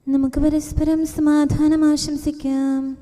നമുക്ക് പരസ്പരം സമാധാനം ആശംസിക്കാം.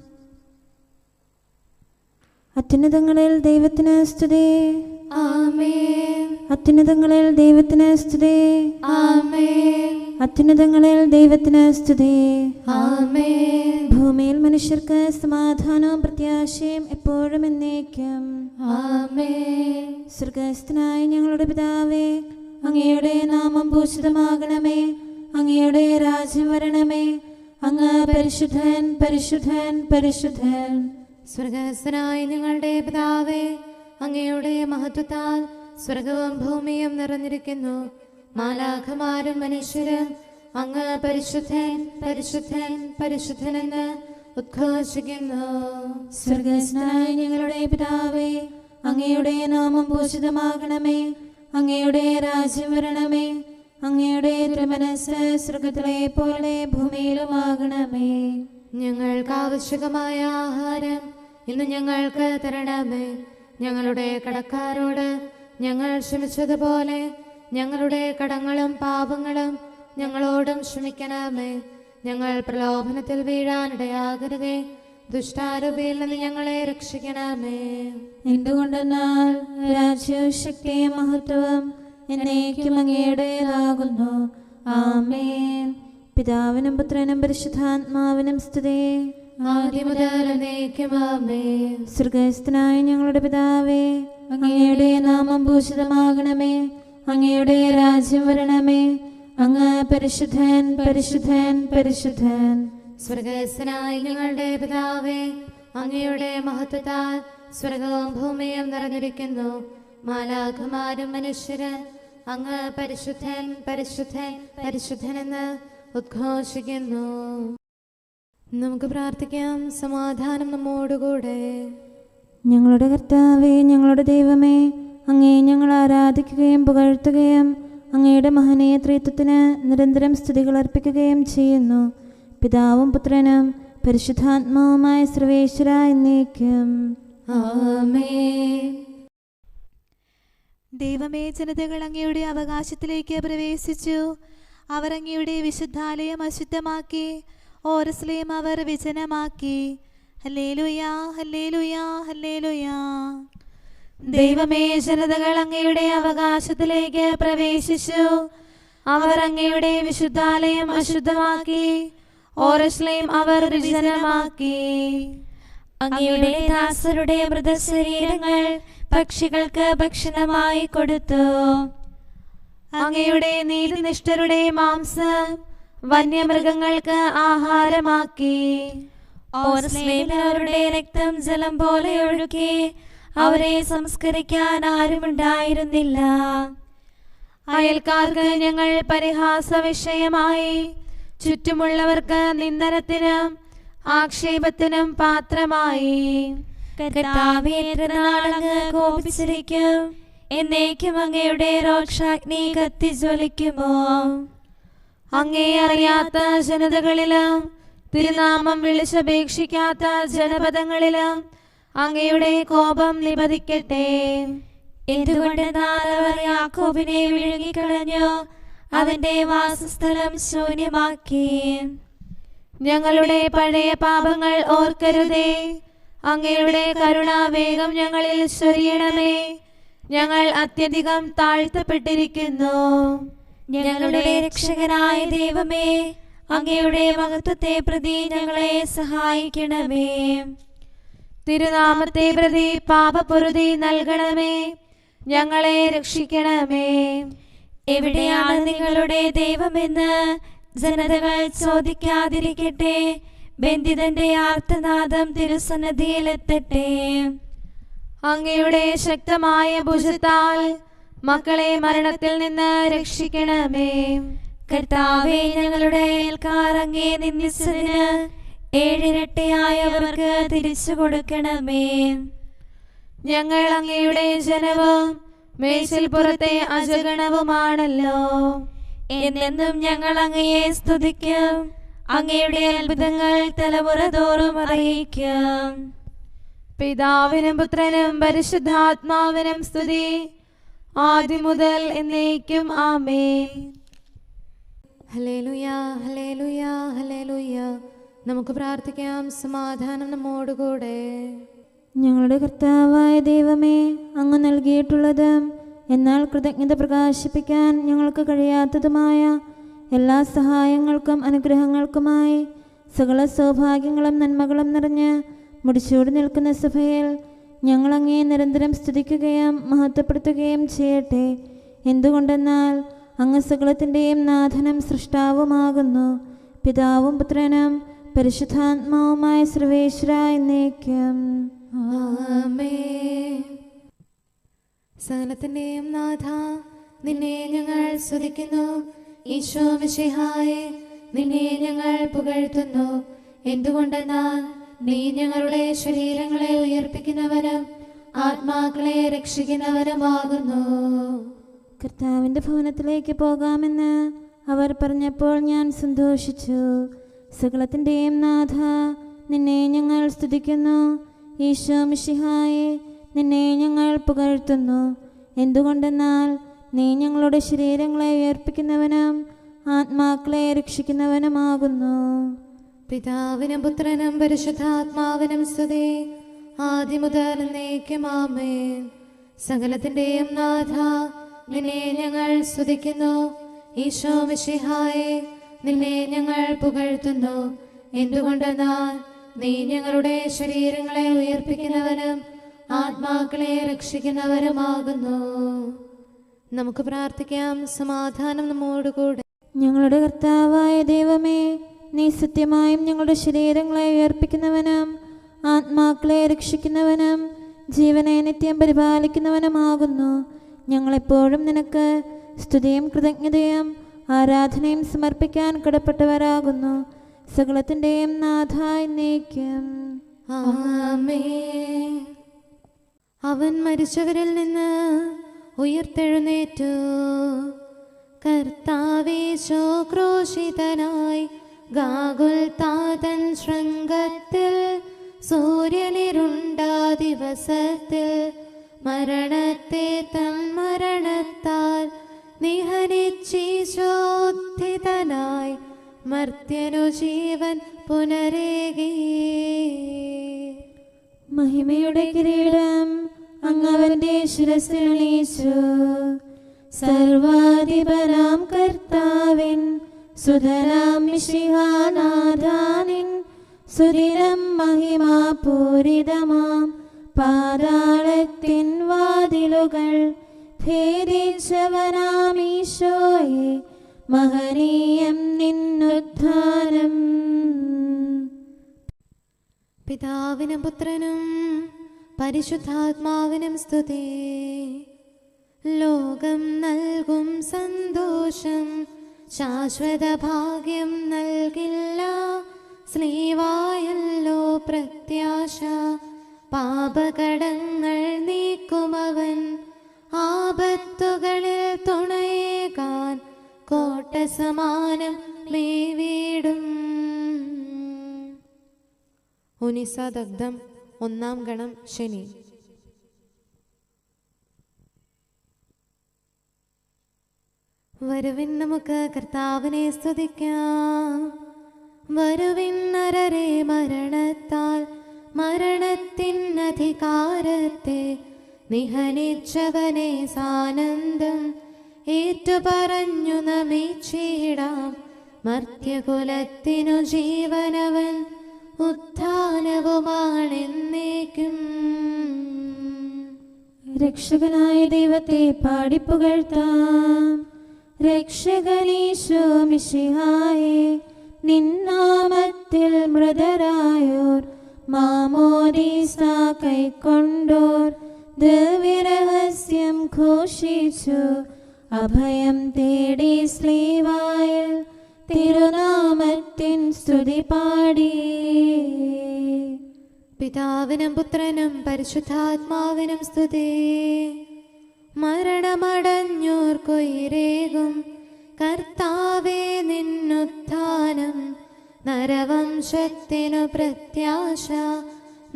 അത്യുന്നതങ്ങളിൽ ദൈവത്തിന് സ്തുതി. ആമേൻ. അത്യുന്നതങ്ങളിൽ ദൈവത്തിന് സ്തുതി. ആമേൻ. അത്യുന്നതങ്ങളിൽ ദൈവത്തിന് സ്തുതി. ആമേൻ. ഭൂമിയിൽ മനുഷ്യർക്ക് സമാധാനവും പ്രത്യാശയും എപ്പോഴും എന്നേക്കും. ആമേൻ. സ്വർഗ്ഗസ്ഥനായ ഞങ്ങളുടെ പിതാവേ, അങ്ങയുടെ നാമം പൂജിതമാകണമേ. അങ്ങയുടെ രാജ്യം വരണമേ. അങ്ങ് പരിശുദ്ധൻ, പരിശുദ്ധൻ, പരിശുദ്ധൻ. സ്വർഗ്ഗസ്ഥനായ ഞങ്ങളുടെ പിതാവേ, അങ്ങയുടെ മഹത്വത്താൽ സ്വർഗവും ഭൂമിയും നിറഞ്ഞിരിക്കുന്നു. മാലാഖമാരും മനുഷ്യരും അങ്ങ് പരിശുദ്ധൻ, പരിശുദ്ധൻ, പരിശുദ്ധനെന്ന് ഉദ്ഘോഷിക്കുന്നു. സ്വർഗ്ഗസ്ഥനായ ഞങ്ങളുടെ പിതാവേ, അങ്ങയുടെ നാമം പൂജിതമാകണമേ. അങ്ങയുടെ രാജ്യം വരണമേ. അങ്ങയുടെ തിരുമനസ്സ് സ്വർഗ്ഗത്തിലെ പോലെ ഭൂമിയിലുമാകണമേ. ഞങ്ങൾക്ക് ആവശ്യകമായ ആഹാരം ഇന്ന് ഞങ്ങൾക്ക് തരണമേ. ഞങ്ങളുടെ കടക്കാരോട് ഞങ്ങൾ ക്ഷമിച്ചതുപോലെ ഞങ്ങളുടെ കടങ്ങളും പാപങ്ങളും ഞങ്ങളോടും ക്ഷമിക്കണമേ. ഞങ്ങൾ പ്രലോഭനത്തിൽ വീഴാനിടയാകരുതേ. ദുഷ്ടാരൂപിയിൽ നിന്ന് ഞങ്ങളെ രക്ഷിക്കണമേ. എന്തുകൊണ്ടെന്നാൽ രാജ്യവും ശക്തിയും മഹത്വവും എന്നേക്കും അങ്ങയുടേതാകുന്നു. ആമേൻ. പിതാവിനും പുത്രനും പരിശുദ്ധാത്മാവിനും സ്തുതി. ആദ്യം മുതൽ എന്നേക്കും ആമേൻ. സ്വർഗ്ഗസ്ഥനായ ഞങ്ങളുടെ പിതാവേ, അങ്ങയുടെ നാമം പൂജിതമാകണമേ. അങ്ങയുടെ രാജ്യം വരണമേ. അങ്ങ് പരിശുദ്ധൻ, പരിശുദ്ധൻ, പരിശുദ്ധൻ. സ്വർഗ്ഗസ്ഥനായ ഞങ്ങളുടെ പിതാവേ, അങ്ങയുടെ മഹത്വത്താൽ സ്വർഗവും ഭൂമിയും നിറഞ്ഞിരിക്കുന്നു. മാലാഖമാരും മനുഷ്യരും അങ്ങ് പരിശുദ്ധൻ, പരിശുദ്ധൻ, പരിശുദ്ധനെന്ന് ഉദ്ഘോഷിക്കുന്നു. നമുക്ക് പ്രാർത്ഥിക്കാം. സമാധാനം നമ്മോടുകൂടെ. ഞങ്ങളുടെ കർത്താവേ, ഞങ്ങളുടെ ദൈവമേ, അങ്ങയെ ഞങ്ങൾ ആരാധിക്കുകയും പുകഴ്ത്തുകയും അങ്ങയുടെ മഹനീയ ത്രിത്വത്തിന് നിരന്തരം സ്തുതികൾ അർപ്പിക്കുകയും ചെയ്യുന്നു. പിതാവും പുത്രനും പരിശുദ്ധാത്മാവുമായ സർവേശ്വര എന്നേക്കും. ആമേൻ. ദൈവമേ, ജനതകൾ അങ്ങയുടെ അവകാശത്തിലേക്ക് പ്രവേശിച്ചു. അവർ അങ്ങയുടെ വിശുദ്ധാലയം അശുദ്ധമാക്കി. ഓരസ്ലേം അവർ വിജനമാക്കി. ഹല്ലേലൂയാ, ഹല്ലേലൂയാ, ഹല്ലേലൂയാ. ദൈവമേ, ജനതകൾ അങ്ങയുടെ അവകാശത്തിലേക്ക് പ്രവേശിച്ചു. അവർ അങ്ങയുടെ വിശുദ്ധാലയം അശുദ്ധമാക്കി. ഓരസ്ലേം അവർ വിജനമാക്കി. അങ്ങയുടെ ദാസരുടെ മൃതശരീരങ്ങൾ പക്ഷികൾക്ക് ഭക്ഷണമായി കൊടുത്തു. അങ്ങയുടെ നീതിനിഷ്ഠരുടെ മാംസം വന്യമൃഗങ്ങൾക്ക് ആഹാരമാക്കി. ഓരസ്ലേമിയരുടെ രക്തം ജലം പോലെ ഒഴുകി. അവരെ സംസ്കരിക്കാൻ ആരുമുണ്ടായിരുന്നില്ല. അയൽക്കാർക്ക് ഞങ്ങൾ പരിഹാസ വിഷയമായി. ചുറ്റുമുള്ളവർക്ക് നിന്ദനത്തിനും ആക്ഷേപത്തിനും പാത്രമായി. കർത്താവേ, എത്രനാൾ അങ്ങ് കോപിച്ചിരിക്കും? എന്നേക്കും അങ്ങയുടെ രോക്ഷാഗ്നി കത്തിജ്വലിക്കുമോ? അങ്ങേ അറിയാത്ത ജനതകളിലും തിരുനാമം വിളിച്ചപേക്ഷിക്കാത്ത ജനപദങ്ങളിലും അങ്ങയുടെ കോപം നിപതിക്കട്ടെ. എന്തുകൊണ്ടെന്നാൽ അവർ യാക്കോബിനെ വിഴുങ്ങിക്കളഞ്ഞു. അവന്റെ വാസസ്ഥലം ശൂന്യമാക്കി. ഞങ്ങളുടെ പഴയ പാപങ്ങൾ ഓർക്കരുതേ. അങ്ങയുടെ കരുണ വേഗം ഞങ്ങളിൽ ചൊരിയണമേ. ഞങ്ങൾ അത്യധികം താഴ്ത്തപ്പെട്ടിരിക്കുന്നു. ഞങ്ങളുടെ രക്ഷകനായ ദൈവമേ, അങ്ങയുടെ മഹത്വത്തെ പ്രതി ഞങ്ങളെ സഹായിക്കണമേ. തിരുനാമത്തെ പ്രതി പാപപൊറുതി നൽകണമേ. ഞങ്ങളെ രക്ഷിക്കണമേ. എവിടെയാണ് നിങ്ങളുടെ ദൈവമെന്ന് ജനതകൾ ചോദിക്കാതിരിക്കട്ടെ. ബന്ധിതന്റെ ആർത്തനാദം തിരുസന്നിധിയിലെത്തട്ടെ. അങ്ങയുടെ ശക്തമായ ഭുജത്താൽ മക്കളെ മരണത്തിൽ നിന്ന് രക്ഷിക്കണമേ. കർത്താവേ, ഞങ്ങളുടെ അയൽക്കാർ അങ്ങേ നിന്ദിച്ചതിന് ഏഴിരട്ടിയായവർക്ക് തിരിച്ചു കൊടുക്കണമേ. ഞങ്ങൾ അങ്ങയുടെ ജനവും മേച്ചിൽപ്പുറത്തെ അജഗണവുമാണല്ലോ. എന്നെന്നും ഞങ്ങൾ അങ്ങയെ സ്തുതിക്കും. അങ്ങയുടെ അത്ഭുതങ്ങൾ തലമുറ തോറും അറിയിക്കും. പിതാവിനും പുത്രനും പരിശുദ്ധാത്മാവിനും സ്തുതി. ആദ്യം മുതൽ എന്നേക്കും ആമേൻ. ഹല്ലേലൂയ, ഹല്ലേലൂയ, ഹല്ലേലൂയ. നമുക്ക് പ്രാർത്ഥിക്കാം. സമാധാനം നമ്മോടുകൂടെ. ഞങ്ങളുടെ കർത്താവായ ദൈവമേ, അങ്ങ് നൽകിയിട്ടുള്ളതും എന്നാൽ കൃതജ്ഞത പ്രകാശിപ്പിക്കാൻ ഞങ്ങൾക്ക് കഴിയാത്തതുമായ എല്ലാ സഹായങ്ങൾക്കും അനുഗ്രഹങ്ങൾക്കുമായി സകല സൗഭാഗ്യങ്ങളും നന്മകളും നിറഞ്ഞ് മുടിച്ചൂടി നിൽക്കുന്ന സഭയിൽ ഞങ്ങൾ അങ്ങേ നിരന്തരം സ്തുതിക്കുകയും മഹത്വപ്പെടുത്തുകയും ചെയ്യട്ടെ. എന്തുകൊണ്ടെന്നാൽ അങ്ങ് സകലത്തിൻ്റെയും നാഥനും സൃഷ്ടാവുമാകുന്നു. പിതാവും പുത്രനും പരിശുദ്ധാത്മാവുമായ സർവേശ്വര എന്നേക്കും ആമേൻ. സകലത്തിന്റെയും നാഥ, നിന്നെ ഞങ്ങൾ സ്തുതിക്കുന്നു. ഈശോ മിശിഹായേ, നിന്നെ ഞങ്ങൾ പുകഴ്ത്തുന്നു. എന്തുകൊണ്ടെന്നാൽ നീ ഞങ്ങളുടെ ശരീരങ്ങളെ ഉയർപ്പിക്കുന്നവനും ആത്മാക്കളെ രക്ഷിക്കുന്നവനുമാകുന്നു. കർത്താവിൻ്റെ ഭവനത്തിലേക്ക് പോകാമെന്ന് അവർ പറഞ്ഞപ്പോൾ ഞാൻ സന്തോഷിച്ചു. സകലത്തിൻ്റെയും നാഥ, നിന്നെ ഞങ്ങൾ സ്തുതിക്കുന്നു. ഈശോ മിശിഹായേ, നിന്നെ ഞങ്ങൾ പുകഴ്ത്തുന്നു. എന്തുകൊണ്ടെന്നാൽ നീ ഞങ്ങളുടെ ശരീരങ്ങളെ ഉയർപ്പിക്കുന്നവനും ആത്മാക്കളെ രക്ഷിക്കുന്നവനുമാകുന്നു. പിതാവിനും പുത്രനും പരിശുദ്ധാത്മാവിനും സ്തുതി, ആദ്യം മുതൽ എന്നേക്കും ആമേൻ. സകലത്തിന്റെയും നാഥ, നിന്നെ ഞങ്ങൾ സ്തുതിക്കുന്നു. ഈശോ മിശിഹായേ, നിന്നെ ഞങ്ങൾ പുകഴ്ത്തുന്നു. എന്തുകൊണ്ടെന്നാൽ നീ ഞങ്ങളുടെ ശരീരങ്ങളെ ഉയർപ്പിക്കുന്നവനും ആത്മാക്കളെ രക്ഷിക്കുന്നവരുമാകുന്നു. നമുക്ക് പ്രാർത്ഥിക്കാം. സമാധാനം നമ്മോടുകൂടെ. ഞങ്ങളുടെ കർത്താവായ ദൈവമേ, നീ സത്യമായും ഞങ്ങളുടെ ശരീരങ്ങളെ ഉയർപ്പിക്കുന്നവനും ആത്മാക്കളെ രക്ഷിക്കുന്നവനും ജീവനെ നിത്യം പരിപാലിക്കുന്നവനുമാകുന്നു. ഞങ്ങളെപ്പോഴും നിനക്ക് സ്തുതിയും കൃതജ്ഞതയും ആരാധനയും സമർപ്പിക്കാൻ കടപ്പെട്ടവരാകുന്നു. സകലത്തിൻ്റെയും നാഥ എന്നേക്കും ആമേൻ. അവൻ മരിച്ചവരിൽ നിന്ന് ഉയർത്തെഴുന്നേറ്റു. കർത്താവീശോ ക്രൂശിതനായി ഗാഗുൽത്താതൻ ശൃംഗത്തിൽ സൂര്യനിരുണ്ട ദിവസത്തിൽ മരണത്തെ തൻ മരണത്താൽ നിഹനിച്ചീശോദ്ധിതനായി മർത്യനു ജീവൻ പുനരേകി. മഹിമയുടെ കിരീടം അങ്ങവന്റെ ശിരസിലണിയിച്ചു. സർവാധിപനാം കർത്താവിൻ സുതരാം മിശിഹാനാഥാനിൻ സുദിനം മഹിമാപൂരിതമാം പാതാളത്തിൻ വാതിലുകൾ ഭേദിച്ചവനാമീശോയെ, മഹനീയം നിന്നുദ്ധാനം. പിതാവിനും പുത്രനും പരിശുദ്ധാത്മാവിനും സ്തുതി. ലോകം നൽകും സന്തോഷം ശാശ്വത ഭാഗ്യം നൽകില്ല. സ്ലീവായല്ലോ പ്രത്യാശ, പാപകടങ്ങൾ നീക്കുമവൻ. ആപത്തുകളിൽ തുണയേകാൻ കോട്ട സമാനം മേവീടും. ഉനിസദഗ്ധം 1 ഗണം ശനി. വരുവിൻ നമുക്ക് കർത്താവിനെ സ്തുതിക്കാം. വരുവിൻ നരരെ മരണത്താൽ മരണത്തിൻ അധികാരത്തെ നിഹനിച്ചവനെ സാനന്ദം ഏറ്റുപറഞ്ഞു നമിച്ചിടാം. മർത്യകുലത്തിനു ജീവനവൻ ഉത്ഥാനവുമാണെന്നേക്കും. രക്ഷകനായ ദൈവത്തെ പാടിപ്പുകഴ്ത്താം. രക്ഷകനീശോ മിശിഹായേ, നിന്നാമത്തിൽ മൃതരായോർ മാമോദീസ കൈക്കൊണ്ടോർ ദിവ്യരഹസ്യം ഘോഷിച്ചു. അഭയം തേടി സ്ലീവായിൽ തിരുനാമത്തിൻ സ്തുതി പാടി. പിതാവിനും പുത്രനും പരിശുദ്ധാത്മാവിനും സ്തുതി. മരണമടഞ്ഞോർക്കൊയിരേകും കർത്താവേ നിന്നുത്ഥാനം. നരവംശത്തിനു പ്രത്യാശ,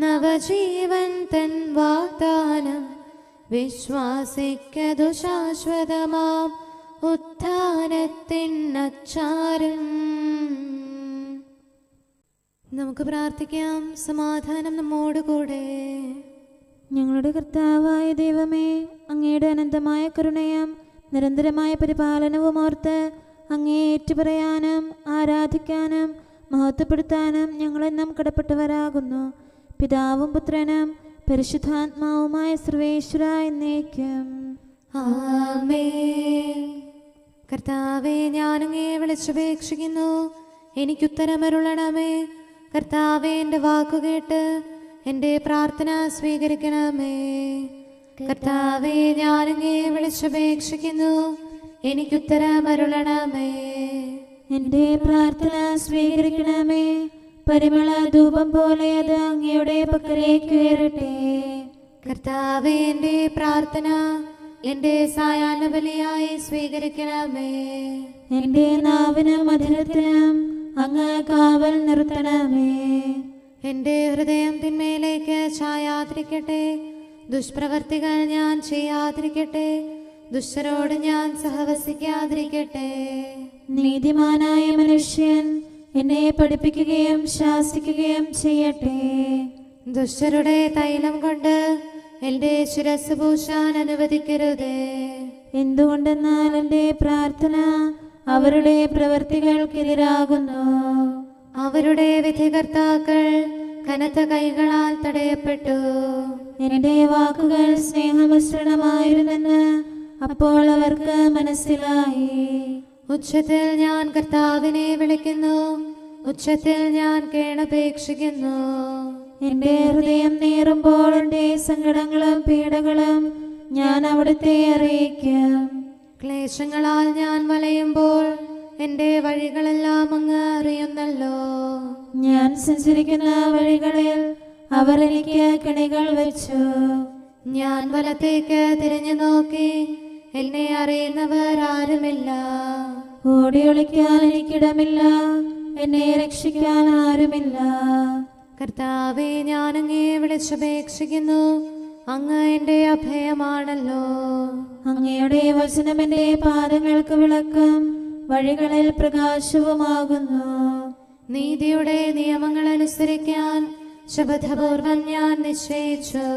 നവജീവൻ തൻ വാഗ്ദാനം. വിശ്വാസിക്കതു ശാശ്വതമാം ഉത്ഥാനത്തിനച്ചാരം. നമുക്ക് പ്രാർത്ഥിക്കാം. സമാധാനം നമ്മോടുകൂടെ. ഞങ്ങളുടെ കർത്താവായ ദൈവമേ, അങ്ങയുടെ അനന്തമായ കരുണയും നിരന്തരമായ പരിപാലനവും ഓർത്ത് അങ്ങേ ഏറ്റുപറയാനും ആരാധിക്കാനും മഹത്വപ്പെടുത്താനും ഞങ്ങളെന്നും കടപ്പെട്ടവരാകുന്നു. പിതാവും പുത്രനും പരിശുദ്ധാത്മാവുമായ സർവേശ്വര എന്നേക്കും. ആമേൻ. കർത്താവേ, ഞാനങ്ങേ വിളിച്ചപേക്ഷിക്കുന്നു, എനിക്കുത്തരമരുളണമേ. കർത്താവേ, എൻ്റെ വാക്കുകേട്ട് എൻ്റെ പ്രാർത്ഥന സ്വീകരിക്കണമേ. കർത്താവേ, ഞാനങ്ങേ വിളിച്ചപേക്ഷിക്കുന്നു, എനിക്കുത്തരമരുളണമേ. എൻ്റെ പ്രാർത്ഥന സ്വീകരിക്കണമേ. പരിമള ധൂപം പോലെ അത് അങ്ങയുടെ പക്കലേക്ക് ഉയരട്ടെ. കർത്താവേ, എൻ്റെ പ്രാർത്ഥന എൻ്റെ സായാഹ്ന ബലിയായി സ്വീകരിക്കണമേ. എൻ്റെ നാവിനും മധുരത്തിനും അങ്ങ് കാവൽ നിർത്തണമേ. എൻ്റെ ഹൃദയം തിന്മയിലേക്ക് ചായാതിരിക്കട്ടെ. ദുഷ്പ്രവർത്തികൾ ഞാൻ ചെയ്യാതിരിക്കട്ടെ. ദുഷ്ടരോട് ഞാൻ സഹവസിക്കാതിരിക്കട്ടെ. നീതിമാനായ മനുഷ്യൻ എന്നെ പഠിപ്പിക്കുകയും ശാസിക്കുകയും ചെയ്യട്ടെ. ദുഷ്ടരുടെ തൈലം കൊണ്ട് എൻ്റെ ശിരസ് പൂശാൻ അനുവദിക്കരുതേ. എന്തുകൊണ്ടെന്നാൽ എൻ്റെ പ്രാർത്ഥന അവരുടെ പ്രവൃത്തികൾക്കെതിരാകുന്നു. അവരുടെ വിധികർത്താക്കൾ കനത്ത കൈകളാൽ തടയപ്പെട്ടു. എൻ്റെ വാക്കുകൾ സ്നേഹമിശ്രണമായിരുന്നെന്ന് അപ്പോൾ അവർക്ക് മനസ്സിലായി. ഉച്ചത്തിൽ ഞാൻ കർത്താവിനെ വിളിക്കുന്നു, ഉച്ചത്തിൽ ഞാൻ കേണപേക്ഷിക്കുന്നു. എൻ്റെ ഹൃദയം നീറുമ്പോൾ എൻ്റെ സങ്കടങ്ങളും പീഡകളും ഞാൻ അവിടുത്തെ അറിയിക്കും. ക്ലേശങ്ങളാൽ ഞാൻ വലയുമ്പോൾ എൻ്റെ വഴികളെല്ലാം അങ്ങ് അറിയുന്നല്ലോ. ഞാൻ സഞ്ചരിക്കുന്ന വഴികളിൽ അവർ എനിക്ക് കെണികൾ വെച്ചു. ഞാൻ വലത്തേക്ക് തിരിഞ്ഞു നോക്കി, എന്നെ അറിയുന്നവർ ആരുമില്ല. ഓടി ഒളിക്കാൻ എനിക്കിടമില്ല, എന്നെ രക്ഷിക്കാൻ ആരുമില്ല. കർത്താവേ, ഞാനങ്ങേ വിളിച്ചപേക്ഷിക്കുന്നു, അങ്ങ് എൻ്റെ അഭയമാണല്ലോ. അങ്ങയുടെ വചനം എൻ്റെ പാദങ്ങൾക്ക് വിളക്കും വഴികളിൽ പ്രകാശവുമാകുന്നു. നീതിയുടെ നിയമങ്ങൾ അനുസരിക്കാൻ ശപഥപൂർവം ഞാൻ നിശ്ചയിച്ചു.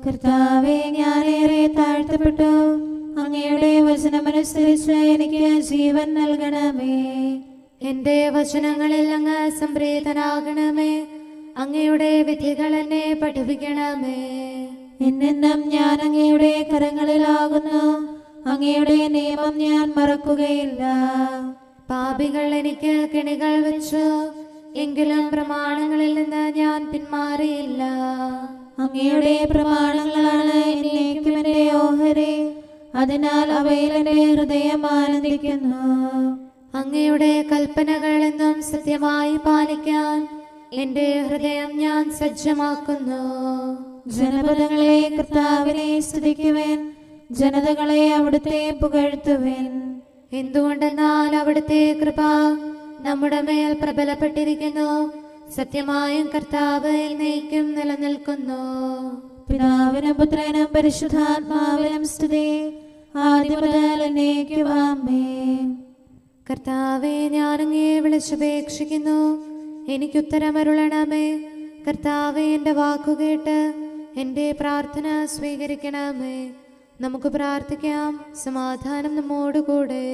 കർത്താവേ, ഞാനേറെ താഴ്ത്തപ്പെട്ടു. അങ്ങയുടെ വചനമനുസരിച്ച് എനിക്ക് ജീവൻ നൽകണമേ. എൻ്റെ വചനങ്ങളിൽ അങ്ങ് സംപ്രീതനാകണമേ. അങ്ങയുടെ വിധികൾ എന്നെ പഠിപ്പിക്കണമേ. എന്നെന്നും ഞാൻ അങ്ങയുടെ കരങ്ങളിലാകുന്നു. അങ്ങയുടെ നിയമം ഞാൻ മറക്കുകയില്ല. പാപികൾ എനിക്ക് കെണികൾ വെച്ചു, എങ്കിലും പ്രമാണങ്ങളിൽ നിന്ന് ഞാൻ പിന്മാറിയില്ല. അങ്ങയുടെ പ്രമാണങ്ങളാണ് എന്നേക്കും എൻ്റെ ഓഹരി. അതിനാൽ അവയിൽ എൻ്റെ ഹൃദയം ആനന്ദിക്കുന്നു. അങ്ങയുടെ കൽപ്പനകൾ എന്നും സത്യമായി പാലിക്കാൻ എൻ്റെ ഹൃദയം ഞാൻ സജ്ജമാക്കുന്നു. ജനപദങ്ങളെ കർത്താവിനെ സ്തുതിക്കുവിൻ, ജനതകളെ അവിടുത്തെ പുകഴ്ത്തുവിൻ. എന്തുകൊണ്ടെന്നാൽ അവിടുത്തെ കൃപ നമ്മുടെ മേൽ പ്രബലപ്പെട്ടിരിക്കുന്നു. സത്യമായും കർത്താവ് എന്നേക്കും നിലനിൽക്കുന്നു. പിതാവിനും പുത്രനും പരിശുദ്ധാത്മാവിനും സ്തുതി, ആദ്യം മുതൽ എന്നേക്കും ആമേൻ. കർത്താവേ, ഞാനങ്ങേ വിളിച്ചപേക്ഷിക്കുന്നു, എനിക്കുത്തരമരുളണമേ. കർത്താവേ, എൻ്റെ വാക്കുകേട്ട് എൻ്റെ പ്രാർത്ഥന സ്വീകരിക്കണമേ. നമുക്ക് പ്രാർത്ഥിക്കാം. സമാധാനം നമ്മോടുകൂടെ.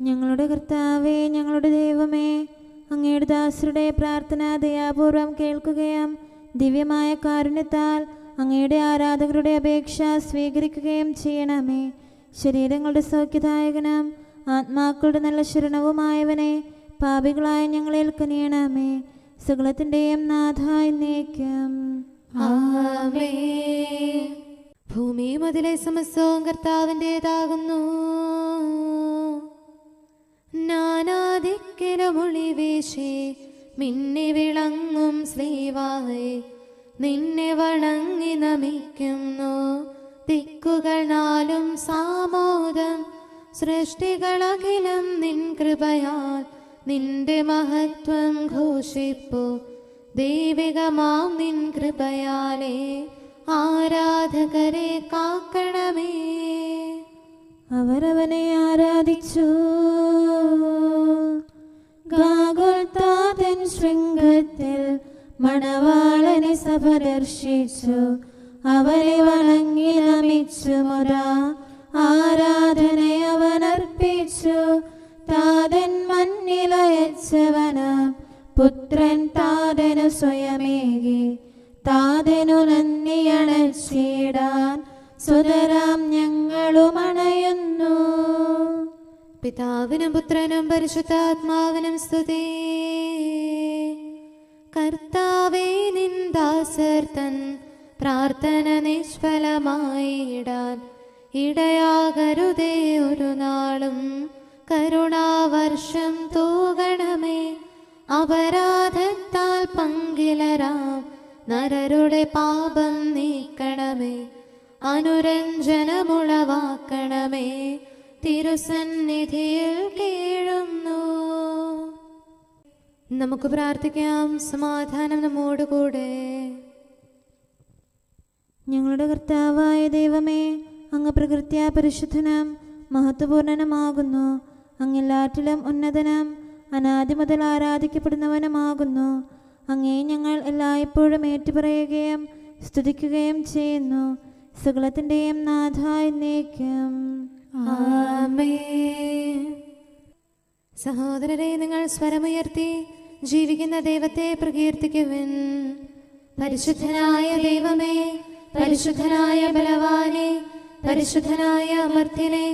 ഞങ്ങളുടെ കർത്താവേ, ഞങ്ങളുടെ ദൈവമേ, അങ്ങയുടെ ദാസരുടെ പ്രാർത്ഥന ദയാപൂർവം കേൾക്കുകയും ദിവ്യമായ കാരുണ്യത്താൽ അങ്ങയുടെ ആരാധകരുടെ അപേക്ഷ സ്വീകരിക്കുകയും ചെയ്യണമേ. ശരീരങ്ങളുടെ സൗഖ്യദായകനും ആത്മാക്കളുടെ നല്ല ശരണവുമായവനെ പാപികളായ ഞങ്ങളിൽ കനിയണമേ. സകലത്തിൻ്റെയും നാഥ എന്നേക്കും. ആമേൻ. ഭൂമിയും അതിലെ സമസ്തവും കർത്താവിൻ്റെതാകുന്നു. നാനാദിക്കിലും ഒളിവീശി മിന്നി വിളങ്ങും ശ്രീവാഹേ, നിന്നെ വണങ്ങി നമിക്കുന്നു. ദിക്കുകൾ നാലും സാമോദം, സൃഷ്ടികളഖിലം നിൻ കൃപയാൽ നിന്റെ മഹത്വം ഘോഷിപ്പു. ദൈവികമാം നിൻ കൃപയാലേ ആരാധകരെ കാക്കണമേ. അവരവനെ ആരാധിച്ചു. ഗാഗുൽത്താതൻ ശൃംഗത്തിൽ മണവാളനെ സഭ ദർശിച്ചു. അവരെ വണങ്ങി നമിച്ചു മുതാ ആരാധനയവനർപ്പിച്ചു. താതൻ മണ്ണിലയച്ചവനാം പുത്രൻ താതനു സ്വയമേകി. താതനു നന്ദിയണച്ചിടാൻ സുതരാം ഞങ്ങളും അണയുന്നു. പിതാവിനും പുത്രനും പരിശുദ്ധാത്മാവിനും സ്തുതി. കർത്താവേ, നിൻ ദാസർ തൻ പ്രാർത്ഥന നിഷ്ഫലമായിടാൻ ഇടയാകരുതേ ഒരു നാളും. കരുണാവർഷം തൂകണമേ. അപരാധത്താൽ പങ്കിലരാം നരരുടെ പാപം നീക്കണമേ. അനുരഞ്ജനമുളവാക്കണമേ. തിരുസന്നിധിയിൽ കീഴുന്നു. നമുക്ക് പ്രാർത്ഥിക്കാം. സമാധാനം നമ്മോടുകൂടെ. ഞങ്ങളുടെ കർത്താവായ ദൈവമേ, അങ്ങ് പ്രകൃത്യാ പരിശുദ്ധനും മഹത്വപൂർണനുമാകുന്നു. അങ്ങെല്ലാറ്റിലും ഉന്നതനും അനാദി മുതൽ ആരാധിക്കപ്പെടുന്നവനുമാകുന്നു. അങ്ങേ ഞങ്ങൾ എല്ലായ്പ്പോഴും ഏറ്റുപറയുകയും സ്തുതിക്കുകയും ചെയ്യുന്നു. സകലത്തിൻ്റെയും നാഥ എന്നേക്കും. ആമേൻ. സഹോദരരെ, നിങ്ങൾ സ്വരമുയർത്തി ജീവിക്കുന്ന ദൈവത്തെ പ്രകീർത്തിക്കുവിൻ. പരിശുദ്ധനായ ദൈവമേ, പരിശുദ്ധനായ ബലവാനെ, പരിശുദ്ധനായ അമർത്യനെ,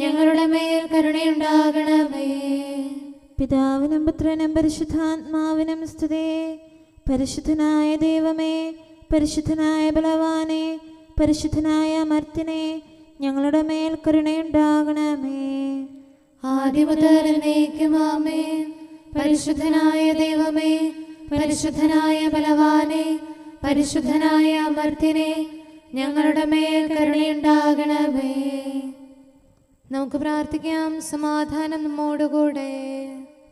ഞങ്ങളുടെ മേൽ കരുണയുണ്ടാകണമേ. പിതാവിനും പുത്രനും പരിശുദ്ധാത്മാവിനും സ്തുതി. പരിശുദ്ധനായ ദൈവമേ, പരിശുദ്ധനായ ബലവാനെ, പരിശുദ്ധനായ അമർത്യനെ, ഞങ്ങളുടെ മേൽ കരുണയുണ്ടാകണമേ. ആദിമുതൽ എന്നേക്കും ആമേൻ. പരിശുദ്ധനായ ദൈവമേ, പരിശുദ്ധനായ ബലവാനെ, പരിശുദ്ധനായ അമർത്യനെ, ഞങ്ങളുടെ മേൽ കരുണയുണ്ടാകണമേ. നമുക്ക് പ്രാർത്ഥിക്കാം. സമാധാനം നമ്മോടുകൂടെ.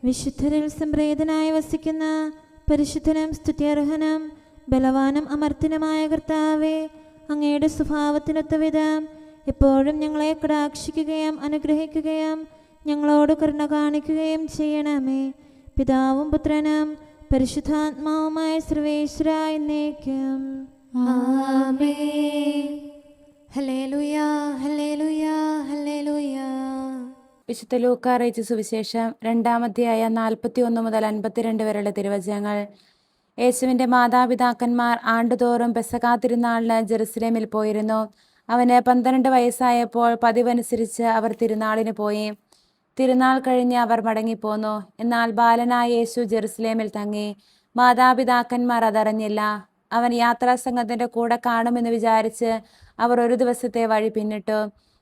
വിശുദ്ധരിൽ സംപ്രേതനായി വസിക്കുന്ന പരിശുദ്ധനും സ്തുത്യർഹനും ബലവാനും അമർത്യനുമായ കർത്താവേ, അങ്ങയുടെ സ്വഭാവത്തിനൊത്ത വിധം എപ്പോഴും ഞങ്ങളെ കടാക്ഷിക്കുകയും അനുഗ്രഹിക്കുകയും ഞങ്ങളോട് കരുണ കാണിക്കുകയും ചെയ്യണമേ. പിതാവും പുത്രനും പരിശുദ്ധാത്മാവുമായ സർവേശ്വര എന്നേക്കും. ആമേൻ. ഹല്ലേലൂയ, ഹല്ലേലൂയ, ഹല്ലേലൂയ. വിശുദ്ധ ലൂക്കാ അറിയിച്ച സുവിശേഷം 2-ാം അധ്യായം 41 മുതൽ 52 വരെയുള്ള തിരുവചനങ്ങൾ. യേശുവിൻ്റെ മാതാപിതാക്കന്മാർ ആണ്ടുതോറും പെസഹാ തിരുനാളിന് ജെറുസലേമിൽ പോയിരുന്നു. അവന് 12 വയസ്സായപ്പോൾ പതിവനുസരിച്ച് അവർ തിരുനാളിന് പോയി. തിരുനാൾ കഴിഞ്ഞ് അവർ മടങ്ങിപ്പോന്നു. എന്നാൽ ബാലനായ യേശു ജെറുസലേമിൽ തങ്ങി. മാതാപിതാക്കന്മാർ അതറിഞ്ഞില്ല. അവൻ യാത്രാസംഘത്തിൻ്റെ കൂടെ കാണുമെന്ന് വിചാരിച്ച് അവർ ഒരു ദിവസത്തെ വഴി പിന്നിട്ടു.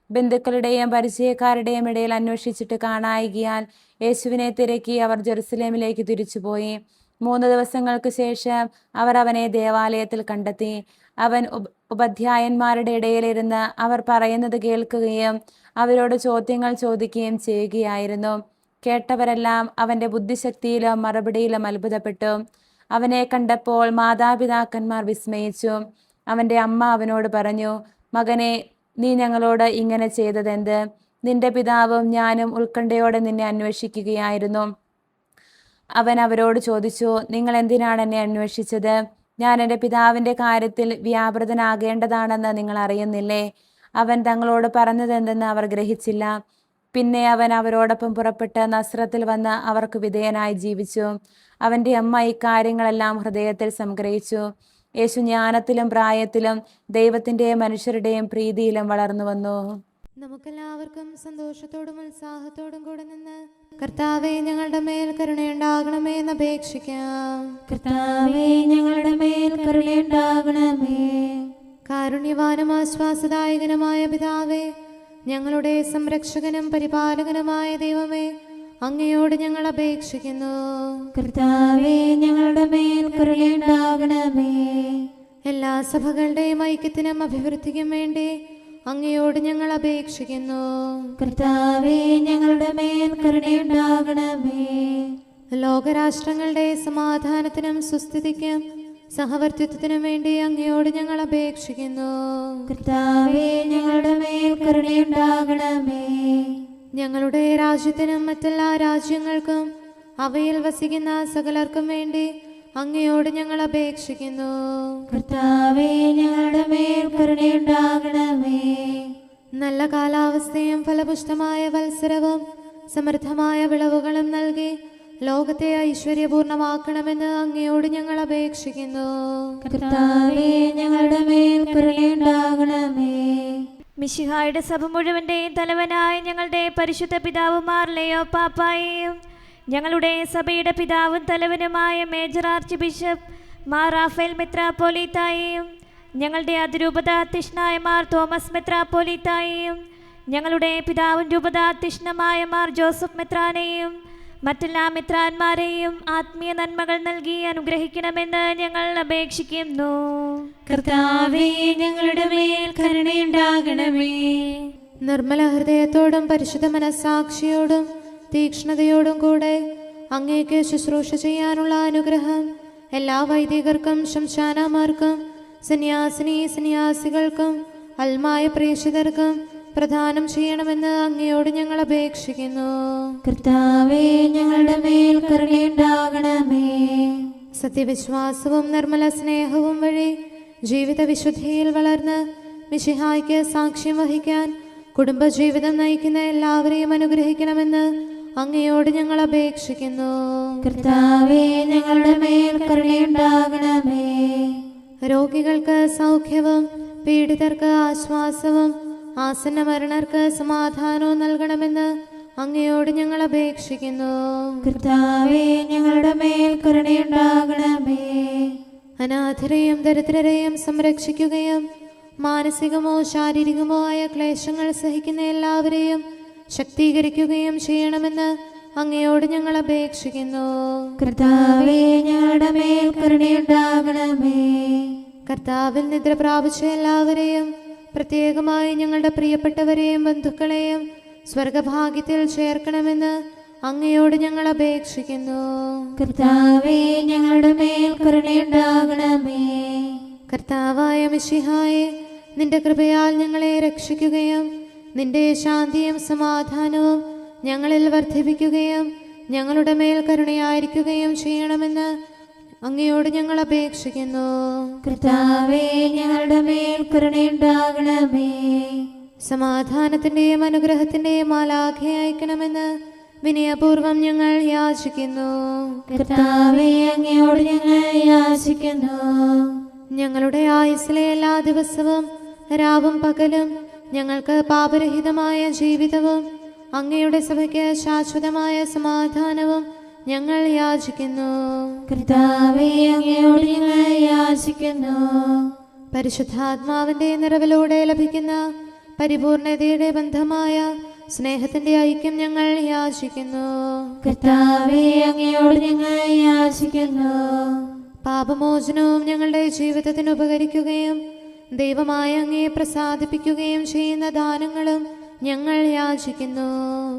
ബന്ധുക്കളുടെയും പരിചയക്കാരുടെയും ഇടയിൽ അന്വേഷിച്ചിട്ട് കാണായികയാൽ യേശുവിനെ തിരക്കി അവർ ജെറുസലേമിലേക്ക് തിരിച്ചുപോയി. 3 ദിവസങ്ങൾക്ക് ശേഷം അവർ അവനെ ദേവാലയത്തിൽ കണ്ടെത്തി. അവൻ ഉപാധ്യായന്മാരുടെ ഇടയിലിരുന്ന് അവർ പറയുന്നത് കേൾക്കുകയും അവരോട് ചോദ്യങ്ങൾ ചോദിക്കുകയും ചെയ്യുകയായിരുന്നു. കേട്ടവരെല്ലാം അവൻ്റെ ബുദ്ധിശക്തിയിലും മറുപടിയിലും അത്ഭുതപ്പെട്ടു. അവനെ കണ്ടപ്പോൾ മാതാപിതാക്കന്മാർ വിസ്മയിച്ചു. അവൻ്റെ അമ്മ അവനോട് പറഞ്ഞു, മകനെ, നീ ഞങ്ങളോട് ഇങ്ങനെ ചെയ്തതെന്ത്? നിന്റെ പിതാവും ഞാനും ഉത്കണ്ഠയോടെ നിന്നെ അന്വേഷിക്കുകയായിരുന്നു. അവൻ അവരോട് ചോദിച്ചു, നിങ്ങൾ എന്തിനാണ് എന്നെ അന്വേഷിച്ചത്? ഞാൻ എൻ്റെ പിതാവിൻ്റെ കാര്യത്തിൽ വ്യാപൃതനാകേണ്ടതാണെന്ന് നിങ്ങൾ അറിയുന്നില്ലേ? അവൻ തങ്ങളോട് പറഞ്ഞതെന്തെന്ന് അവർ ഗ്രഹിച്ചില്ല. പിന്നെ അവൻ അവരോടൊപ്പം പുറപ്പെട്ട് നസ്രത്തിൽ വന്ന് അവർക്ക് വിധേയനായി ജീവിച്ചു. അവൻ്റെ അമ്മ ഇക്കാര്യങ്ങളെല്ലാം ഹൃദയത്തിൽ സംഗ്രഹിച്ചു. യേശു ജ്ഞാനത്തിലും പ്രായത്തിലും ദൈവത്തിൻ്റെയും മനുഷ്യരുടെയും പ്രീതിയിലും വളർന്നു വന്നു. നമുക്കെല്ലാവർക്കും സന്തോഷത്തോടും ഉത്സാഹത്തോടും കൂടെ നിന്ന് കർത്താവേ, ഞങ്ങളുടെ മേൽ കരുണയുണ്ടാകണമേ എന്ന് അപേക്ഷിക്കാം. കർത്താവേ, ഞങ്ങളുടെ മേൽ കരുണയുണ്ടാകണമേ. കാരുണ്യവാനും ആശ്വാസദായകനുമായ പിതാവേ, ഞങ്ങളുടെ സംരക്ഷകനും പരിപാലകനുമായ ദൈവമേ, അങ്ങയോട് ഞങ്ങൾ അപേക്ഷിക്കുന്നു. കർത്താവേ, ഞങ്ങളുടെ മേൽ കരുണയുണ്ടാകണമേ. എല്ലാ സഭകളുടെയും ഐക്യത്തിനും അഭിവൃദ്ധിക്കും വേണ്ടി അങ്ങയോട് ഞങ്ങൾ അപേക്ഷിക്കുന്നു. കർത്താവേ, ഞങ്ങളുടെ മേൽ കരുണയുണ്ടാകണമേ. ലോകരാഷ്ട്രങ്ങളുടെ സമാധാനത്തിനും സുസ്ഥിതിക്കും സഹവർത്തിത്വത്തിനും വേണ്ടി അങ്ങയോട് ഞങ്ങൾ അപേക്ഷിക്കുന്നു. കർത്താവേ ഞങ്ങളുടെ മേൽ കരുണയുണ്ടാകണമേ. ഞങ്ങളുടെ രാജ്യത്തിനും മറ്റെല്ലാ രാജ്യങ്ങൾക്കും അവയിൽ വസിക്കുന്ന സകലർക്കും വേണ്ടി അങ്ങയോട് ഞങ്ങൾ അപേക്ഷിക്കുന്നു. കർത്താവേ ഞങ്ങളുടെ മേൽ കരുണയുണ്ടാകണമേ. നല്ല കാലാവസ്ഥയും ഫലപുഷ്ടമായ വത്സരവും സമൃദ്ധമായ വിളവുകളും നൽകി ലോകത്തെ ഐശ്വര്യപൂർണമാക്കണമെന്ന് അങ്ങയോട് ഞങ്ങൾ അപേക്ഷിക്കുന്നു. കർത്താവേ ഞങ്ങളുടെ മേൽ കരുണയുണ്ടാകണമേ. മിശിഹായുടെ സഭ മുഴുവന്റെയും തലവനായ ഞങ്ങളുടെ പരിശുദ്ധ പിതാവുമാർ ലെയോ പാപ്പായെയും ഞങ്ങളുടെ സഭയുടെ പിതാവും തലവനുമായ major archbishop Mar Raphael മെത്രാപ്പോലീത്തായെയും ഞങ്ങളുടെ അതിരൂപതാധ്യക്ഷനായ മാർ തോമസ് മെത്രാപ്പോലീത്തായെയും ഞങ്ങളുടെ പിതാവും രൂപതാധ്യക്ഷനുമായ മാർ ജോസഫ് മെത്രാനെയും മറ്റെല്ലാ മെത്രാന്മാരെയും ആത്മീയ നന്മകൾ നൽകി അനുഗ്രഹിക്കണമെന്ന് ഞങ്ങൾ അപേക്ഷിക്കുന്നു. കർത്താവേ ഞങ്ങളുടെ മേൽ കരുണയുണ്ടാകണമേ. നിർമ്മല ഹൃദയത്തോടും പരിശുദ്ധ മനസ്സാക്ഷിയോടും തീക്ഷ്ണതയോടും കൂടെ അങ്ങേക്ക് ശുശ്രൂഷ ചെയ്യാനുള്ള അനുഗ്രഹം എല്ലാ വൈദികർക്കും ശംശാനമാർക്കും സന്യാസികൾക്കും അൽമായ പ്രേക്ഷിതർക്കും പ്രദാനം ചെയ്യണമെന്ന് അങ്ങയോട് ഞങ്ങൾ അപേക്ഷിക്കുന്നു. കർത്താവേ ഞങ്ങളുടെ മേൽ കരുണയുണ്ടാകണമേ. സത്യവിശ്വാസവും നിർമ്മല സ്നേഹവും വഴി ജീവിത വിശുദ്ധിയിൽ വളർന്ന് മിശിഹായ്ക്ക് സാക്ഷ്യം വഹിക്കാൻ കുടുംബജീവിതം നയിക്കുന്ന എല്ലാവരെയും അനുഗ്രഹിക്കണമെന്ന് അങ്ങയോട് ഞങ്ങൾ അപേക്ഷിക്കുന്നു. കർത്താവേ ഞങ്ങളുടെ മേൽ കരുണയുണ്ടാകണമേ. രോഗികൾക്ക് സൗഖ്യവും പീഡിതർക്ക് ആശ്വാസവും ആസന്ന മരണർക്ക് സമാധാനവും നൽകണമെന്ന് അങ്ങയോട് ഞങ്ങൾ അപേക്ഷിക്കുന്നു. കർത്താവേ ഞങ്ങളുടെ മേൽ കരുണയുണ്ടാകണമേ. അനാഥരെയും ദരിദ്രരെയും സംരക്ഷിക്കുകയും മാനസികമോ ശാരീരികമോ ആയ ക്ലേശങ്ങൾ സഹിക്കുന്ന എല്ലാവരെയും ശക്തീകരിക്കുകയും ചെയ്യണമെന്ന് അങ്ങയോട് ഞങ്ങൾ അപേക്ഷിക്കുന്നു. കർത്താവേ ഞങ്ങളുടെ മേൽ കരുണയുണ്ടാകണമേ. കർത്താവിൽ നിദ്ര പ്രാപിച്ച എല്ലാവരെയും പ്രത്യേകമായി ഞങ്ങളുടെ പ്രിയപ്പെട്ടവരെയും ബന്ധുക്കളെയും സ്വർഗഭാഗ്യത്തിൽ ചേർക്കണമെന്ന് അങ്ങയോട് ഞങ്ങൾ അപേക്ഷിക്കുന്നു. കർത്താവേ ഞങ്ങളുടെ മേൽ കരുണയുണ്ടാകണമേ. കർത്താവായ മിശിഹായെ, നിന്റെ കൃപയാൽ ഞങ്ങളെ രക്ഷിക്കുകയും നിന്റെ ശാന്തിയും സമാധാനവും ഞങ്ങളിൽ വർദ്ധിപ്പിക്കുകയും ഞങ്ങളുടെ മേൽ കരുണയായിരിക്കുകയും ചെയ്യണമെന്ന് അങ്ങയോട് ഞങ്ങൾ അപേക്ഷിക്കുന്നു. കർത്താവേ ഞങ്ങളുടെ മേൽ കരുണയുണ്ടാകണമേ. സമാധാനത്തിന്റെയും അനുഗ്രഹത്തിന്റെയും മാലാഖയെ അയക്കണമെന്ന് വിനയപൂർവം ഞങ്ങൾ യാചിക്കുന്നു. കർത്താവേ അങ്ങയോട് ഞങ്ങൾ യാചിക്കുന്നു. ഞങ്ങളുടെ ആയുസ്സിലെ എല്ലാ ദിവസവും രാവും പകലും ഞങ്ങൾക്ക് പാപരഹിതമായ ജീവിതവും അങ്ങയുടെ സഭയ്ക്ക് ശാശ്വതമായ സമാധാനവും ഞങ്ങൾ യാചിക്കുന്നു. കർത്താവേ അങ്ങയോട് ഞങ്ങൾ യാചിക്കുന്നു. പരിശുദ്ധാത്മാവിന്റെ നിറവിലൂടെ ലഭിക്കുന്ന പരിപൂർണതയുടെ ബന്ധമായ സ്നേഹത്തിന്റെ ഐക്യം ഞങ്ങൾ യാചിക്കുന്നു. കർത്താവേ അങ്ങയോട് ഞങ്ങൾ യാചിക്കുന്നു. പാപമോചനവും ഞങ്ങളുടെ ജീവിതത്തിന് ഉപകരിക്കുകയും ദൈവമായ അങ്ങയെ പ്രസാദിപ്പിക്കുകയും ചെയ്യുന്ന ദാനങ്ങളും ഞങ്ങൾ യാചിക്കുന്നു.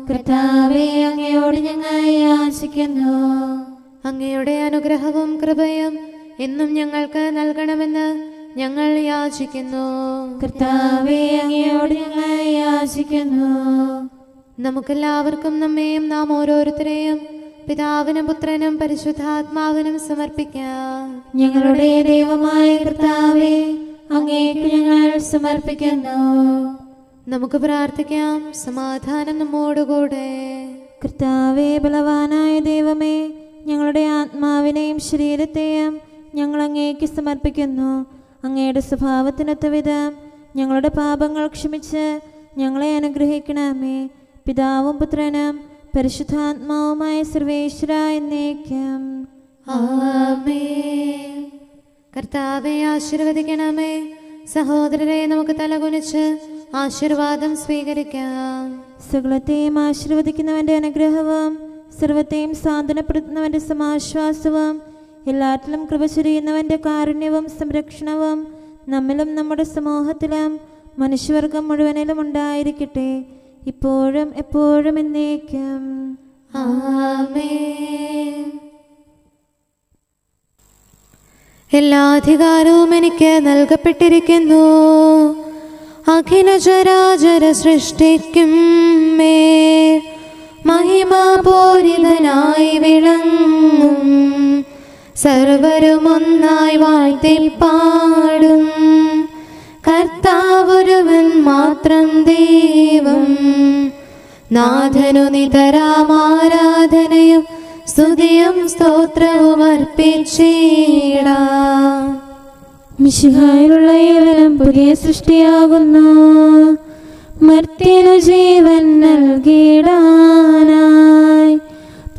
കർത്താവേ അങ്ങയോട് ഞങ്ങൾ യാചിക്കുന്നു. അങ്ങയുടെ അനുഗ്രഹവും കൃപയും എന്നും ഞങ്ങൾക്ക് നൽകണമെന്ന് ഞങ്ങൾ യാചിക്കുന്നു. കർത്താവേ അങ്ങയോട് ഞങ്ങൾ യാചിക്കുന്നു. നമുക്കെല്ലാവർക്കും നമ്മെയും നാം ഓരോരുത്തരെയും പിതാവിനും പുത്രനും പരിശുദ്ധാത്മാവിനും സമർപ്പിക്കാം. ഞങ്ങളുടെ ദൈവമായ കർത്താവേ അങ്ങേക്ക് ഞങ്ങൾ സമർപ്പിക്കുന്നു. നമുക്ക് പ്രാർത്ഥിക്കാം. സമാധാനം നമ്മോടുകൂടെ. കർത്താവേ ബലവാനായ ദൈവമേ, ഞങ്ങളുടെ ആത്മാവിനെയും ശരീരത്തെയും ഞങ്ങൾ അങ്ങേക്ക് സമർപ്പിക്കുന്നു. അങ്ങയുടെ സ്വഭാവത്തിനൊത്ത വിധം ഞങ്ങളുടെ പാപങ്ങൾ ക്ഷമിച്ച് ഞങ്ങളെ അനുഗ്രഹിക്കണമേ. പിതാവും പുത്രനും പരിശുദ്ധാത്മാവുമായ സർവേശ്വര എന്നേക്കും ആമേൻ. കർത്താവെ ആശീർവദിക്കണമേ. സഹോദരരെ, നമുക്ക് തലകുനിച്ച് ആശീർവാദം സ്വീകരിക്കാം. സകലത്തെയും ആശീർവദിക്കുന്നവന്റെ അനുഗ്രഹവും സർവത്തെയും സാന്ത്വനപ്പെടുത്തുന്നവന്റെ സമാശ്വാസവും എല്ലാറ്റിലും കൃപ ചൊരിയുന്നവന്റെ കാരുണ്യവും സംരക്ഷണവും നമ്മിലും നമ്മുടെ സമൂഹത്തിലും മനുഷ്യവർഗം മുഴുവനിലും ഉണ്ടായിരിക്കട്ടെ, ഇപ്പോഴും എപ്പോഴും എന്നേക്കും ആമേൻ. എല്ലാ അധികാരവും എനിക്ക് നൽകപ്പെട്ടിരിക്കുന്നു. അഖില ചരാചര സൃഷ്ടിക്കും മേൽ മഹിമാപൂരിതനായി വിളങ്ങും സർവരും ഒന്നായി വാഴ്ത്തിപ്പാടും കർത്താവൊരുവൻ മാത്രം ദൈവം. നാഥനു നിതരാം ആരാധനയും സ്തുതിയും സ്തോത്രവും അർപ്പിച്ചിടാം. മിശിഹായിലുള്ള ഏവനും പുതിയ സൃഷ്ടിയാകുന്നു. മർത്യനു ജീവൻ നൽകിടാനായി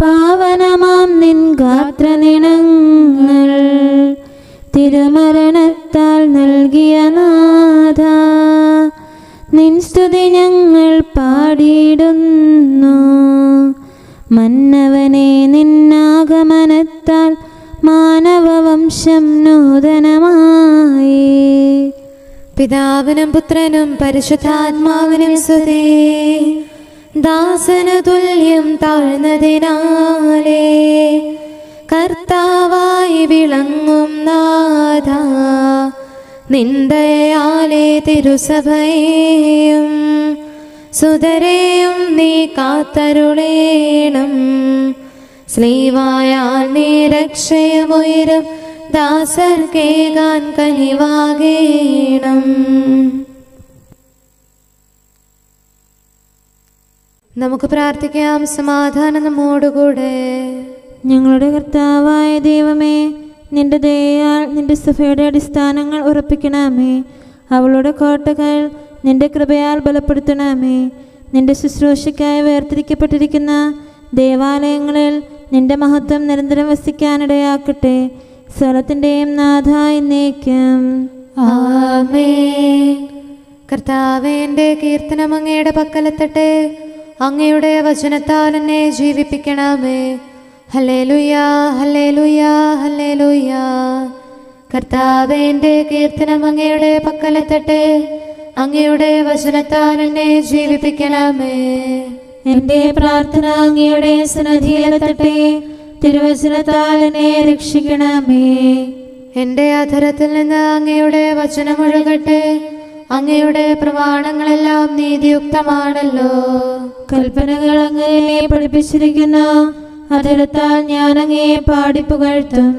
പാവനമാം നിൻ ഗാത്രനിണങ്ങൾ തിരുമരണത്താൽ നൽകിയ നാഥ, നിൻ സ്തുതി ഞങ്ങൾ പാടിയിടുന്നു. മന്നവനെ നിന്നാഗമനത്താൽ മാനവവംശം നൂതനമായി. പിതാവിനും പുത്രനും പരിശുദ്ധാത്മാവിനും സ്തുതി. ദാസന് തുല്യം താഴ്ന്നതിനാലേ കർത്താവായി വിളങ്ങും നാഥ, നിന്ദയാലേ തിരുസഭയെയും സുതരെയും നീ കാത്തരുളേണം. സ്ലീവായാൽ നീ രക്ഷയുമുയരും ദാസർക്കേകാൻ കനിവാകേണം. നമുക്ക് പ്രാർത്ഥിക്കാം. സമാധാനം നമ്മോടുകൂടെ. ഞങ്ങളുടെ കർത്താവായ ദൈവമേ, നിന്റെ ദയയാൽ നിന്റെ സഭയുടെ അടിസ്ഥാനങ്ങൾ ഉറപ്പിക്കണമേ. അവളുടെ കോട്ടകൾ നിന്റെ കൃപയാൽ ബലപ്പെടുത്തണമേ. നിന്റെ ശുശ്രൂഷയ്ക്കായി വേർതിരിക്കപ്പെട്ടിരിക്കുന്ന ദേവാലയങ്ങളിൽ നിന്റെ മഹത്വം നിരന്തരം വസിക്കാനിടയാക്കട്ടെ. സ്വലത്തിൻ്റെയും നാഥ എന്നേക്കും. ആമേൻ. കർത്താവേ, എൻ്റെ കീർത്തനം അങ്ങയുടെ പക്കലെത്തട്ടെ. അങ്ങയുടെ വചനത്താൽ എന്നെ ജീവിപ്പിക്കണമേ. ഹല്ലേലൂയാ, ഹല്ലേലൂയാ, ഹല്ലേലൂയാ. കർത്താവേ, എൻ്റെ കീർത്തനം അങ്ങയുടെ പക്കലെത്തട്ടെ. അങ്ങയുടെ വചനത്താൽ എന്നെ ജീവിപ്പിക്കണമേ. എൻ്റെ പ്രാർത്ഥന അങ്ങയുടെ സന്നിധിയിലെത്തട്ടെ. തിരുവചനത്താൽ എന്നെ രക്ഷിക്കണമേ. എൻ്റെ അധരത്തിൽ നിന്ന് അങ്ങയുടെ വചനമൊഴുകട്ടെ. അങ്ങയുടെ പ്രമാണങ്ങളെല്ലാം നീതിയുക്തമാണല്ലോ. കൽപ്പനകൾ അങ്ങനെ പഠിപ്പിച്ചിരിക്കുന്നു. അധരത്താൽ ഞാൻ അങ്ങയെ പാടിപ്പുകഴ്ത്തും.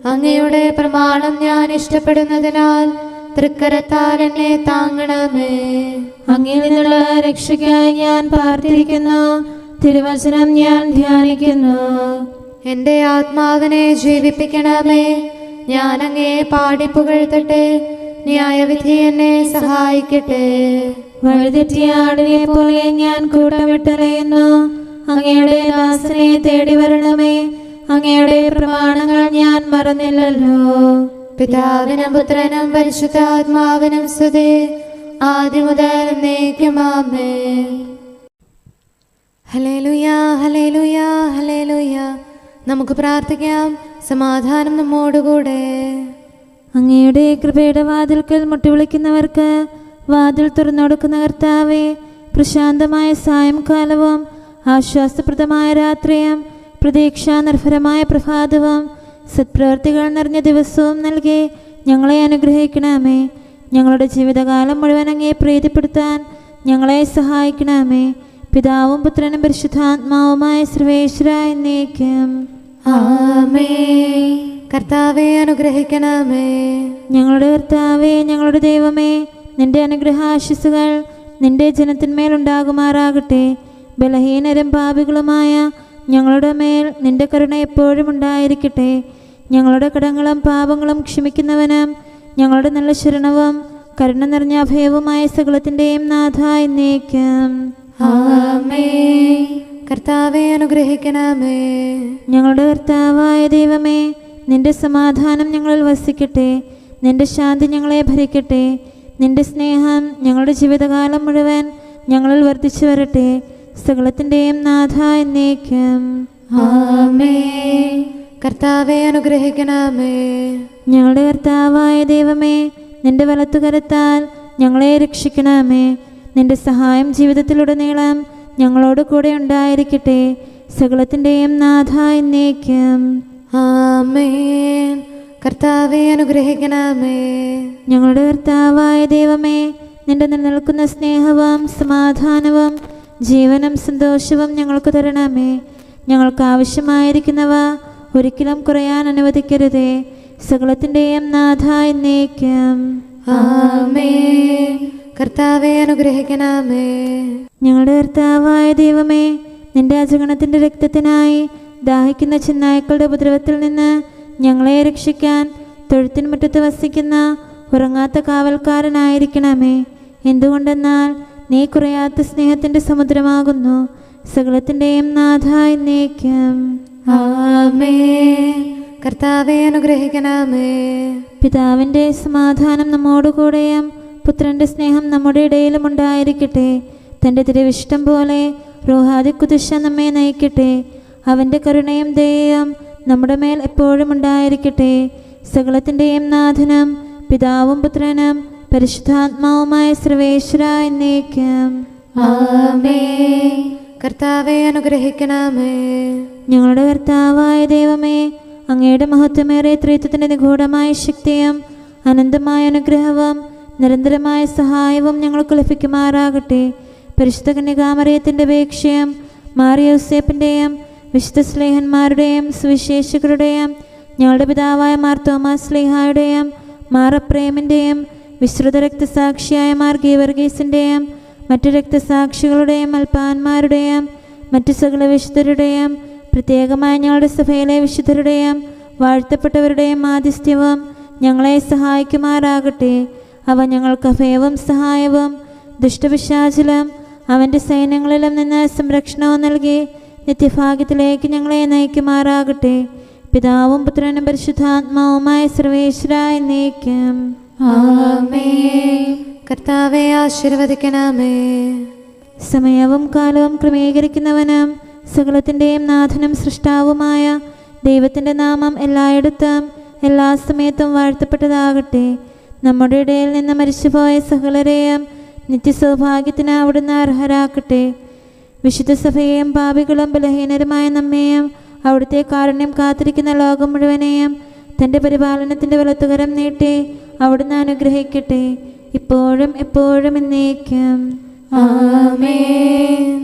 അങ്ങയുടെ പ്രമാണം ഞാൻ ഇഷ്ടപ്പെടുന്നതിനാൽ തൃക്കരത്താൽ എന്നെ താങ്ങണമേ. അങ്ങിൽ നിന്നുള്ള രക്ഷയ്ക്കായി ഞാൻ പാർത്തിരിക്കുന്നു. തിരുവചനം ഞാൻ ധ്യാനിക്കുന്നു. എൻ്റെ ആത്മാവിനെ ജീവിപ്പിക്കണമേ. ഞാൻ അങ്ങയെ പാടിപ്പുകഴ്ത്തട്ടെ. ന്യായവിധി എന്നെ സഹായിക്കട്ടെ. വഴിതെറ്റിയ ആടിനെ പോലെ ഞാൻ കൂട്ടമിട്ടറിയുന്നു. അങ്ങയുടെ ദാസനെ തേടി വരണമേ. അങ്ങയുടെ പ്രമാണങ്ങൾ ഞാൻ മറന്നില്ലല്ലോ. പിതാവിനും പുത്രനും പരിശുദ്ധാത്മാവിനും സ്തുതി. ആദ്യം മുതൽ എന്നേക്കും ആമേൻ. ഹല്ലേലൂയാ, ഹല്ലേലൂയാ, ഹല്ലേലൂയാ. നമുക്ക് പ്രാർത്ഥിക്കാം. സമാധാനം നമ്മോടുകൂടെ. അങ്ങയുടെ കൃപയുടെ വാതിൽക്കൽ മുട്ടിവിളിക്കുന്നവർക്ക് വാതിൽ തുറന്നുകൊടുക്കുന്ന കർത്താവേ, പ്രശാന്തമായ സായംകാലവും ആശ്വാസപ്രദമായ രാത്രിയും പ്രതീക്ഷാനിർഭരമായ പ്രഭാതവും സത്പ്രവൃത്തികൾ നിറഞ്ഞ ദിവസവും നൽകി ഞങ്ങളെ അനുഗ്രഹിക്കണമേ. ഞങ്ങളുടെ ജീവിതകാലം മുഴുവൻ അങ്ങയെ പ്രീതിപ്പെടുത്താൻ ഞങ്ങളെ സഹായിക്കണമേ. പിതാവും പുത്രനും പരിശുദ്ധാത്മാവുമായ സർവേശ്വര എന്നേക്കും. ആമേൻ. കർത്താവേ, അനുഗ്രഹിക്കണമേ. ഞങ്ങളുടെ കർത്താവേ, ഞങ്ങളുടെ ദൈവമേ, നിന്റെ അനുഗ്രഹാശിസുകൾ നിന്റെ ജനത്തിന്മേലുണ്ടാകുമാറാകട്ടെ. ബലഹീനരും പാപികളുമായ ഞങ്ങളുടെ മേൽ നിന്റെ കരുണ എപ്പോഴും ഉണ്ടായിരിക്കട്ടെ. ഞങ്ങളുടെ കടങ്ങളും പാപങ്ങളും ക്ഷമിക്കുന്നവനും ഞങ്ങളുടെ നല്ല ശരണവും കരുണ നിറഞ്ഞ അഭയവുമായ സകലത്തിൻ്റെയും നാഥ എന്നേക്കും. ആമേൻ. കർത്താവേ, അനുഗ്രഹിക്കണമേ. ഞങ്ങളുടെ കർത്താവായ ദൈവമേ, നിന്റെ സമാധാനം ഞങ്ങളിൽ വസിക്കട്ടെ. നിന്റെ ശാന്തി ഞങ്ങളെ ഭരിക്കട്ടെ. നിന്റെ സ്നേഹം ഞങ്ങളുടെ ജീവിതകാലം മുഴുവൻ ഞങ്ങളിൽ വർദ്ധിച്ചു വരട്ടെ. സകലത്തിൻ്റെയും നാഥ എന്നേക്കും. ആമേൻ. കർത്താവേ, അനുഗ്രഹിക്കണമേ. ഞങ്ങളുടെ കർത്താവായ ദൈവമേ, നിന്റെ വലത്തുകരത്താൽ ഞങ്ങളെ രക്ഷിക്കണമേ. നിന്റെ സഹായം ജീവിതത്തിലുടനീളം ഞങ്ങളോട് കൂടെ ഉണ്ടായിരിക്കട്ടെ. സകലത്തിൻ്റെയും നാഥ എന്നേക്കും. ആമേൻ. കർത്താവെ അനുഗ്രഹിക്കണമേ. ഞങ്ങളുടെ കർത്താവായ ദൈവമേ, നിന്റെ നിലനിൽക്കുന്ന സ്നേഹവും സമാധാനവും ജീവനും സന്തോഷവും ഞങ്ങൾക്ക് തരണമേ. ഞങ്ങൾക്ക് ആവശ്യമായിരിക്കുന്നവ ഒരിക്കലും കുറയാൻ അനുവദിക്കരുതേ. സകലത്തിൻ്റെയും നാഥ എന്നേക്കും. ആമേൻ. കർത്താവെ അനുഗ്രഹിക്കണമേ. ഞങ്ങളുടെ കർത്താവായ ദൈവമേ, നിന്റെ അജഗണത്തിൻ്റെ രക്തത്തിനായി ദാഹിക്കുന്ന ചെന്നായ്ക്കളുടെ ഉപദ്രവത്തിൽ നിന്ന് ഞങ്ങളെ രക്ഷിക്കാൻ തൊഴുത്തിൻ മുറ്റത്ത് വസിക്കുന്ന ഉറങ്ങാത്ത കാവൽക്കാരനായിരിക്കണമേ. എന്തുകൊണ്ടെന്നാൽ നീ കുറയാത്ത സ്നേഹത്തിൻ്റെ സമുദ്രമാകുന്നു. സകലത്തിൻ്റെയും നാഥ എന്നേക്കും. ആമേൻ. കർത്താവെ അനുഗ്രഹിക്കണമേ. പിതാവിൻ്റെ സമാധാനം നമ്മോടുകൂടെയും പുത്രൻ്റെ സ്നേഹം നമ്മുടെ ഇടയിലും ഉണ്ടായിരിക്കട്ടെ. തൻ്റെ തിരുവിഷ്ടം പോലെ റൂഹാദിക്കുദിശ നമ്മെ നയിക്കട്ടെ. അവൻ്റെ കരുണയും ദയയും നമ്മുടെ മേൽ എപ്പോഴും ഉണ്ടായിരിക്കട്ടെ. സകലത്തിൻ്റെയും നാഥനും പിതാവും പുത്രനും പരിശുദ്ധാത്മാവുമായ സർവേശ്വര എന്നേക്കും. ആമേൻ. കർത്താവെ അനുഗ്രഹിക്കണമേ. ഞങ്ങളുടെ കർത്താവായ ദൈവമേ, അങ്ങയുടെ മഹത്വമേറിയ ത്രിത്വത്തിൻ്റെ നിഗൂഢമായ ശക്തിയും അനന്തമായ അനുഗ്രഹവും നിരന്തരമായ സഹായവും ഞങ്ങൾക്ക് ലഭിക്കുമാറാകട്ടെ. പരിശുദ്ധ കന്യകാമറിയത്തിൻ്റെ അപേക്ഷയും മാറിയോസേപ്പിൻ്റെയും വിശുദ്ധ സ്ലേഹന്മാരുടെയും സുവിശേഷകരുടെയും ഞങ്ങളുടെ പിതാവായ മാർ തോമാസ് സ്ലീഹായുടെയും മാർ അപ്രേമിൻ്റെയും വിശ്രുത രക്തസാക്ഷിയായ മാർ ഗീവർഗീസിൻ്റെയും മറ്റു രക്തസാക്ഷികളുടെയും അൽപ്പാന്മാരുടെയും മറ്റു സകല വിശുദ്ധരുടെയും പ്രത്യേകമായ ഞങ്ങളുടെ സഭയിലെ വിശുദ്ധരുടെയും വാഴ്ത്തപ്പെട്ടവരുടെയും മാധ്യസ്ഥ്യവും ഞങ്ങളെ സഹായിക്കുമാറാകട്ടെ. അവ ഞങ്ങൾക്ക് അഭയവും സഹായവും ദുഷ്ടപിശാചിലും അവൻ്റെ സൈന്യങ്ങളിലും നിന്ന് സംരക്ഷണവും നൽകി നിത്യഭാഗ്യത്തിലേക്ക് ഞങ്ങളെ നയിക്കുമാറാകട്ടെ. പിതാവും പുത്രനും പരിശുദ്ധാത്മാവുമായ സർവേശ്വര എന്നേക്കും. ആമേൻ. കർത്താവെ ആശീർവദിക്കണമേ. സമയവും കാലവും ക്രമീകരിക്കുന്നവനും സകലത്തിൻ്റെയും നാഥനും സൃഷ്ടാവുമായ ദൈവത്തിൻ്റെ നാമം എല്ലായിടത്തും എല്ലാ സമയത്തും വാഴ്ത്തപ്പെട്ടതാകട്ടെ. നമ്മുടെ ഇടയിൽ നിന്ന് മരിച്ചുപോയ സകലരെയും നിത്യസൗഭാഗ്യത്തിന് അവിടുന്ന് അർഹരാക്കട്ടെ. വിശുദ്ധ സഭയെയും പാപികളും ബലഹീനരുമായ നമ്മെയും അവിടുത്തെ കാരുണ്യം കാത്തിരിക്കുന്ന ലോകം മുഴുവനെയും തൻ്റെ പരിപാലനത്തിൻ്റെ വലത്തുകരം നീട്ടി അവിടുന്ന് അനുഗ്രഹിക്കട്ടെ, ഇപ്പോഴും എപ്പോഴും എന്നേക്കും. ആമേൻ.